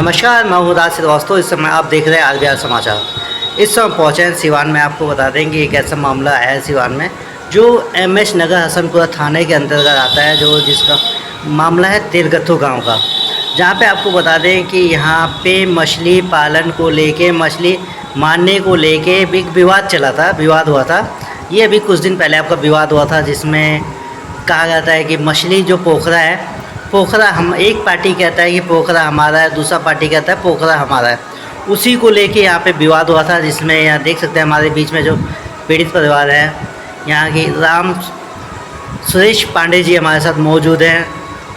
नमस्कार, मैं हूँ राज श्रीवास्तव। इस समय आप देख रहे हैं आरबीआर समाचार। इस समय पहुँचे हैं सिवान में। आपको बता दें कि एक ऐसा मामला है सिवान में जो एमएच नगर हसनपुरा थाने के अंतर्गत आता है, जिसका मामला है तेलगत्थू गांव का। जहां पे आपको बता दें कि यहां पे मछली पालन को लेके, मछली मारने को लेके भी विवाद हुआ था। ये अभी कुछ दिन पहले आपका विवाद हुआ था, जिसमें कहा जाता है कि मछली जो पोखरा है, पोखरा हम एक पार्टी कहता है कि पोखरा हमारा है, दूसरा पार्टी कहता है पोखरा हमारा है। उसी को लेके यहाँ पे विवाद हुआ था, जिसमें यहाँ देख सकते हैं हमारे बीच में जो पीड़ित परिवार है, यहाँ की राम सुरेश पांडे जी हमारे साथ मौजूद हैं।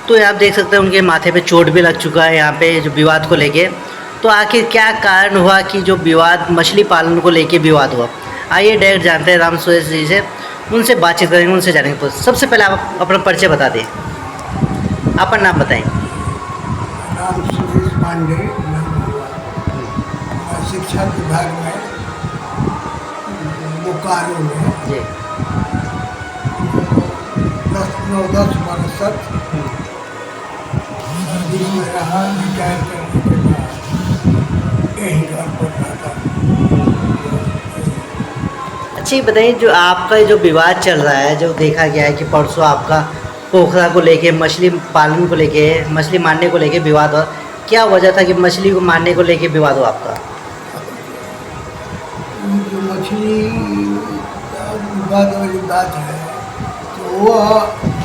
तो आप देख सकते हैं उनके माथे पे चोट भी लग चुका है यहाँ पे जो विवाद को लेके। तो आखिर क्या कारण हुआ कि जो विवाद मछली पालन को लेके विवाद हुआ, आइए डायरेक्ट जानते हैं राम सुरेश जी से, उनसे बातचीत करेंगे, उनसे जानेंगे। तो सबसे पहले आप अपना परिचय बता दें, अपना नाम बताएं। राम सुरेश पांडे नाम हुआ। मैं शिक्षा विभाग में बोकारो में जी 10 वर्ष तक सर्विस में रहा। रिटायर करने के बाद यही घर पर रहता। अच्छा, ये बताइए, जो आपका जो विवाद चल रहा है, जो देखा गया है कि परसों आपका पोखरा को लेके, मछली पालन को लेके, मछली मारने को लेके विवाद हुआ, क्या वजह था कि मछली को मारने को लेके विवाद हुआ आपका? जो मछली विवाद वाली बात है, तो वह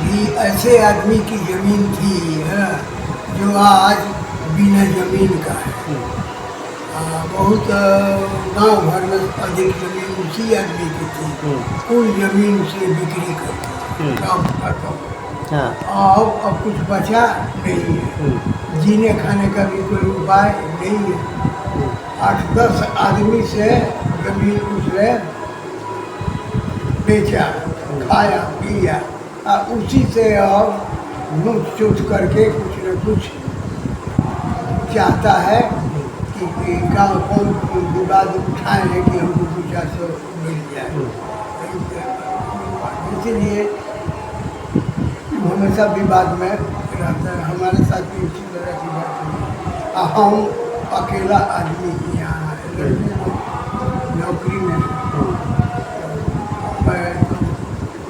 भी ऐसे आदमी की जमीन थी, है ना, जो आज बिना जमीन का है। बहुत गांव भर में अधिक जमीन उसी आदमी की थी। कुल जमीन से बिक्री कर काम करता हूँ। अब कुछ बचा नहीं है। जीने खाने का भी कोई उपाय नहीं है। 8-10 आदमी से जमीन उसने बेचा, खाया पिया, उसी से अब नोट चोट करके कुछ न कुछ चाहता है कि गाँव कौन विवाद उठाए हैं कि हमको कुछ ऐसा मिल जाए। इसीलिए हमेशा विवाद में रहता है। हमारे साथ भी इसी तरह की बात है। हम अकेला आदमी यहाँ नौकरी में, मैं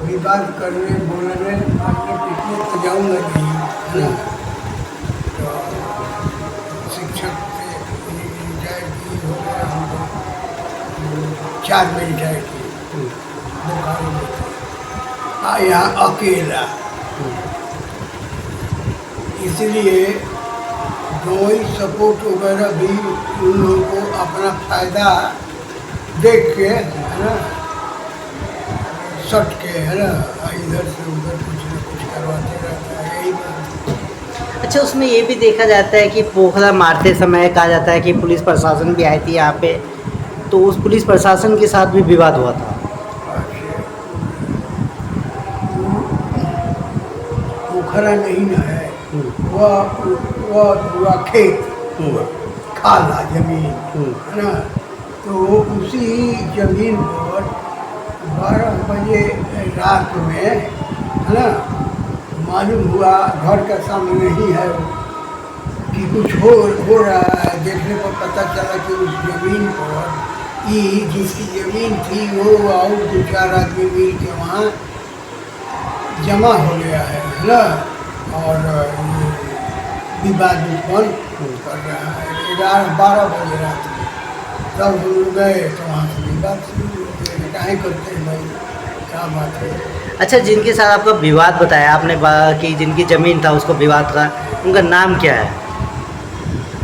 विवाद करने, बोलने, मारने पीटने तो जाऊँगा नहीं, है ना। तो शिक्षक से रिटायर की हो गया, हमको 4 में रिटायर की, बोकारो में था। यहाँ अकेला, इसलिए कोई सपोर्ट वगैरह भी उन लोगों को अपना फायदा देख के, है ना, सट के, है ना, इधर से उधर कुछ न कुछ करवाते रहता है। यही बात। अच्छा, उसमें ये भी देखा जाता है कि पोखरा मारते समय कहा जाता है कि पुलिस प्रशासन भी आई थी यहाँ पे, तो उस पुलिस प्रशासन के साथ भी विवाद हुआ था। पोखरा नहीं न है, वह खेत, खाला जमीन, है ना। तो उसी जमीन पर 12 बजे रात में, है ना, मालूम हुआ घर के सामने ही है कि कुछ हो रहा है। देखने पर पता चला कि उस जमीन पर जिसकी जमीन थी वो और 2-4 आदमी मिल के वहाँ जमा हो गया है ना, और विवाद उत्पन्न कर रहा है। 11-12 बजे रात में तब हम लोग गए तो वहाँ से विवाद शुरू हो गया। काहे करते हैं भाई, क्या बात है। अच्छा, जिनके साथ आपका विवाद बताया आपने कि जिनकी ज़मीन था उसको विवाद था, उनका नाम क्या है?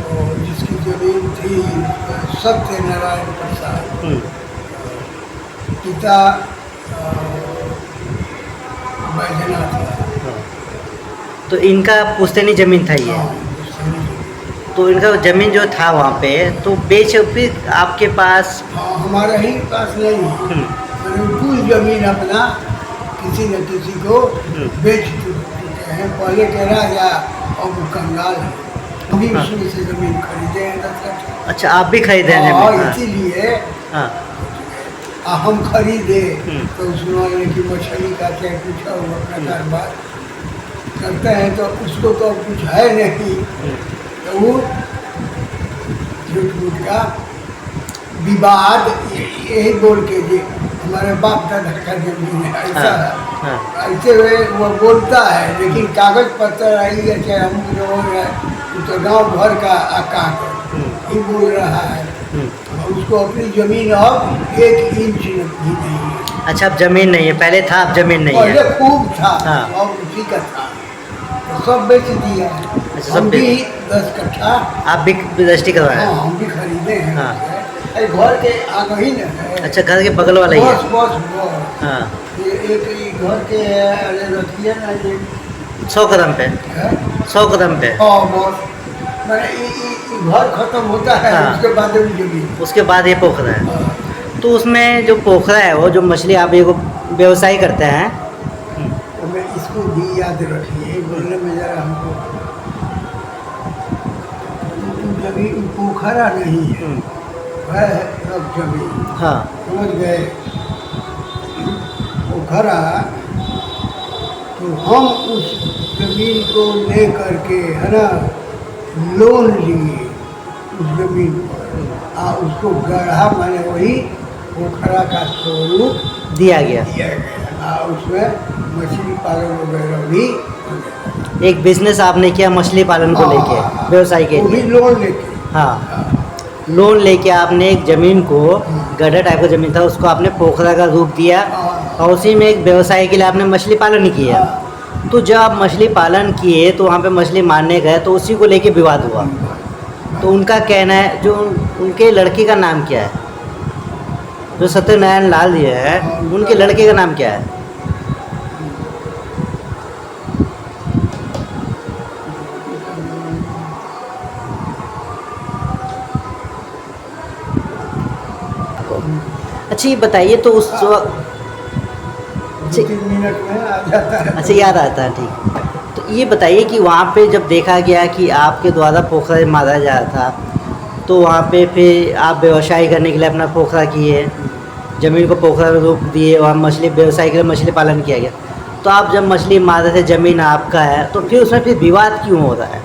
और जिसकी जमीन थी सत्यनारायण प्रसाद, पिता बैजनाथ। तो इनका पुश्तैनी ज़मीन था ये। तो इनका ज़मीन जो था वहाँ पे तो बेच फिर आपके पास? हमारा ही पास नहीं, कुल जमीन अपना किसी न किसी को बेच चुके हैं। पहले के राजा और वो कंगाल है, अभी उसमें से जमीन खरीदे हैं 10 लाख। अच्छा, आप भी खरीदे हैं और जमीन? इसीलिए हम खरीदे तो उसमें कि मछली का चाहे कुछ और अपना कारोबार करते हैं, तो उसको तो कुछ है नहीं, तो वो झूठ मूठ का विवाद यही बोल के जी हमारे बाप दादा का जमीन है ऐसा हाँ। ऐसे हुए वो बोलता है, लेकिन कागज पत्र आई है चाहे हम जो है तो गांव भर का आकाश ही बोल रहा है। और उसको अपनी जमीन अब 1 इंच भी नहीं है। अच्छा, अब ज़मीन नहीं है, पहले था, अब ज़मीन नहीं पहले है। खूब था हाँ। और उसी का था, तो सब बेच दिया। अच्छा, हम सब भी 10 कट्ठा, आप भी रजिस्ट्री करवाए? हाँ हम भी खरीदे हैं। हाँ। अरे घर के आगे ही न है। अच्छा, घर के बगल वाला ही है। बस हाँ, ये एक घर के अरे रखिए ना ये 100 कदम पे, है 100 कदम पे। और बस मैंने ये घर खत्म होता है हाँ। उसके बाद भी जमीन। उसके बाद ये पोखरा है। हाँ। तो उसमें जो पोखरा है, वो जो मछली आप ये व्यवसाय करते हैं, तो मैं इसको भी याद रखिए बोलने में जरा हमको जमीन पोखरा नहीं है सब जमीन। हाँ, समझ गए? पोखरा तो हम उस जमीन को ले करके है ना लोन लिए उस जमीन पर और उसको गढ़ा मैंने वही पोखरा का स्वरूप दिया गया। दिया गया और उसमें मछली पालन वगैरह भी हो गया। एक बिजनेस आपने किया मछली पालन को लेके, हाँ, व्यवसाय के वो भी लिए। लोन लेके। हाँ, हाँ, लोन लेके आपने एक ज़मीन को, गड्ढा टाइप का ज़मीन था, उसको आपने पोखरा का रूप दिया हाँ, और उसी में एक व्यवसाय के लिए आपने मछली पालन किया। हाँ। तो जब आप मछली पालन किए तो वहाँ पे मछली मारने गए तो उसी को लेके विवाद हुआ। तो उनका कहना है, जो उनके लड़के का नाम क्या है, जो सत्यनारायण लाल जी है, उनके लड़के का नाम क्या है? अच्छा, ये बताइए तो उस वक्त, 2-3 मिनट में आ जाता है। अच्छा याद आता है, ठीक। तो ये बताइए कि वहाँ पे जब देखा गया कि आपके द्वारा पोखरा मारा जा रहा था, तो वहाँ पे फिर आप व्यवसाय करने के लिए अपना पोखरा किए, ज़मीन को पोखरा में रूप दिए और मछली व्यवसाय के लिए मछली पालन किया गया। तो आप जब मछली मार रहे थे, ज़मीन आपका है, तो फिर उसमें फिर विवाद क्यों हो रहा है?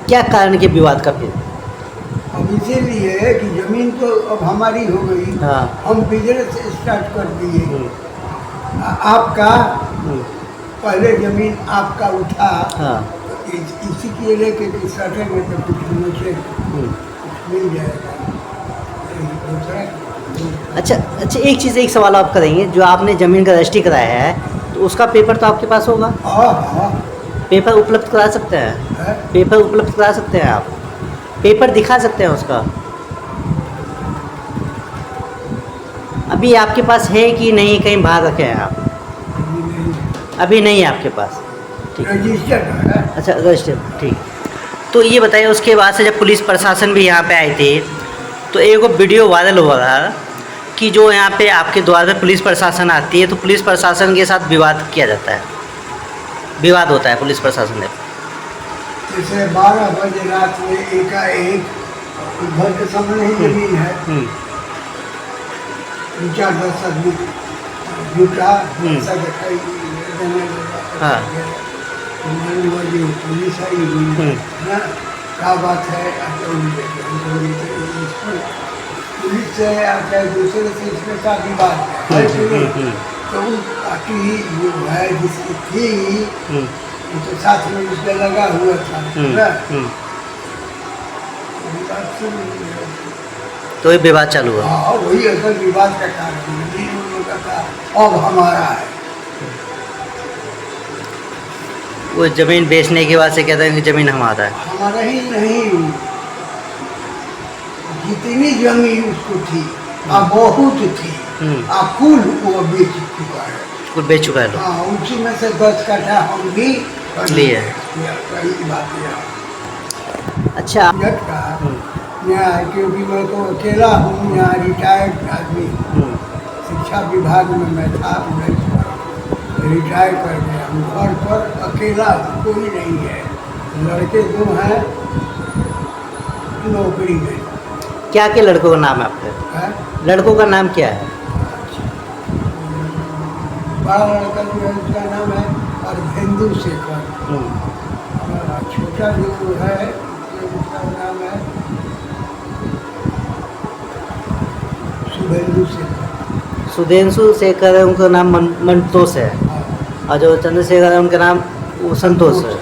क्या कारण के विवाद का फिर? अब इसीलिए कि जमीन तो अब हमारी हो गई। हाँ। हम बिजनेस स्टार्ट कर दिए। आपका पहले जमीन आपका उठा। हाँ। तो इसी के लेके कि सटे में तो कुछ मुझे मिल जाएगा। दूसरा अच्छा, एक सवाल आप करेंगे, जो आपने ज़मीन का रजिस्ट्री कराया है, तो उसका पेपर तो आपके पास होगा? हाँ पेपर उपलब्ध करा सकते हैं? है। पेपर उपलब्ध करा सकते हैं आप? पेपर दिखा सकते हैं उसका? अभी आपके पास है कि नहीं, कहीं बाहर रखे हैं आप? अभी नहीं है आपके पास, ठीक। रजिस्टर्ड है। अच्छा, रजिस्टर, ठीक। तो ये बताइए, उसके बाद से जब पुलिस प्रशासन भी यहाँ पे आई थी, तो एक वीडियो वायरल हुआ था कि जो यहाँ पे आपके द्वार पे पुलिस प्रशासन आती है, तो पुलिस प्रशासन के साथ विवाद किया जाता है, विवाद होता है पुलिस प्रशासन में। जैसे 12 बजे रात में एकाएक घर के सामने ही जमीन है, 4-10 आदमी जुटा ऐसा दिखाई देने लगा। हाँ। तो मालूम हुआ कि पुलिस आई हुई है ना, क्या बात है? पुलिस से चाहे दूसरे से इसमें का विवाद है कि नहीं? तो उस पार्टी जो है जिसकी थी तो साथ में उसका लगा हुआ था ना, विवाद शुरू हो गया। तो ये विवाद चालू हुआ। हाँ, वही असल विवाद का कारण नहीं उन लोगों का था, अब हमारा है। वो ज़मीन बेचने के बाद से कहते हैं कि ज़मीन हमारा है। हमारा ही नहीं, जितनी जमीन उसको थी बहुत थी, कुल वो बेच चुका है। कुछ बेच चुका है लोग। हाँ, उसी में से 10 कट्ठा हम भी लिए। सही बात है। अच्छा। जट का न्याय, क्योंकि मैं तो अकेला हूँ यहाँ, रिटायर्ड आदमी। शिक्षा विभाग में मैं था, रिटायर कर गया हूँ। घर पर अकेला हूँ, कोई नहीं है। लड़के 2 हैं नौकरी में। क्या के लड़कों का नाम है आपके? है? लड़कों का नाम क्या है? बड़ा लड़का जो है उसका नाम है अर्धेंदु शेखर। छोटा जो है उसका नाम है शुभेंदु शेखर। सुधेंशु शेखर है, उनका नाम मंतोष है, हाँ, और जो चंद्रशेखर है उनका नाम वो संतोष है।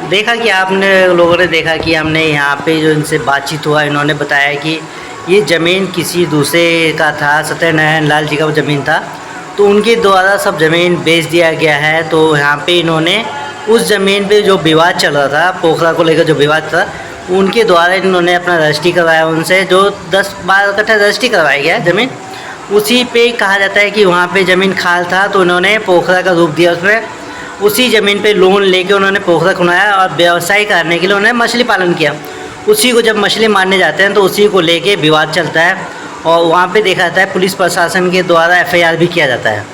देखा कि आपने लोगों ने देखा कि हमने यहाँ पे जो इनसे बातचीत हुआ, इन्होंने बताया कि ये ज़मीन किसी दूसरे का था, सत्यनारायण लाल जी का वो ज़मीन था, तो उनके द्वारा सब ज़मीन बेच दिया गया है। तो यहाँ पे इन्होंने उस ज़मीन पे जो विवाद चल रहा था, पोखरा को लेकर जो विवाद था, उनके द्वारा इन्होंने अपना रजिस्ट्री करवाया उनसे, जो 10-12 कट्ठा रजिस्ट्री करवाया गया है ज़मीन। उसी पे कहा जाता है कि वहाँ पे ज़मीन खाल था, तो उन्होंने पोखरा का रूप दिया उसमें। उसी ज़मीन पे लोन लेके उन्होंने पोखरा खुनाया और व्यवसाय करने के लिए उन्होंने मछली पालन किया। उसी को जब मछली मारने जाते हैं तो उसी को लेके विवाद चलता है, और वहाँ पे देखा जाता है पुलिस प्रशासन के द्वारा एफआईआर भी किया जाता है।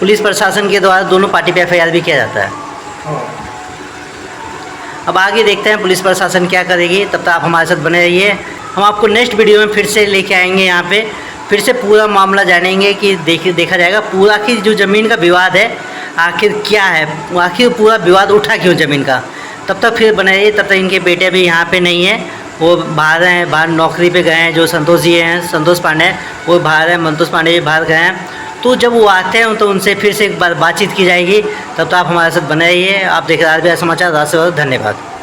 पुलिस प्रशासन के द्वारा दोनों पार्टी पे एफआईआर भी किया जाता है। हाँ। अब आगे देखते हैं पुलिस प्रशासन क्या करेगी, तब तक आप हमारे साथ बने रहिए। हम आपको नेक्स्ट वीडियो में फिर से लेके आएंगे, यहाँ पे फिर से पूरा मामला जानेंगे कि देखा जाएगा पूरा की जो ज़मीन का विवाद है आखिर क्या है, आखिर पूरा विवाद उठा क्यों ज़मीन का। तब तक फिर बने रहिए। तब तक इनके बेटे भी यहाँ पे नहीं है, वो बाहर हैं, बाहर नौकरी पे गए हैं। जो संतोष जी हैं, संतोष पांडे, वो बाहर हैं, मंतोष पांडे भी बाहर गए हैं। तो जब वो आते हैं तो उनसे फिर से एक बार बातचीत की जाएगी। तब तक आप हमारे साथ बने रहिए। आप देख रहे हैं RBI समाचार। धन्यवाद।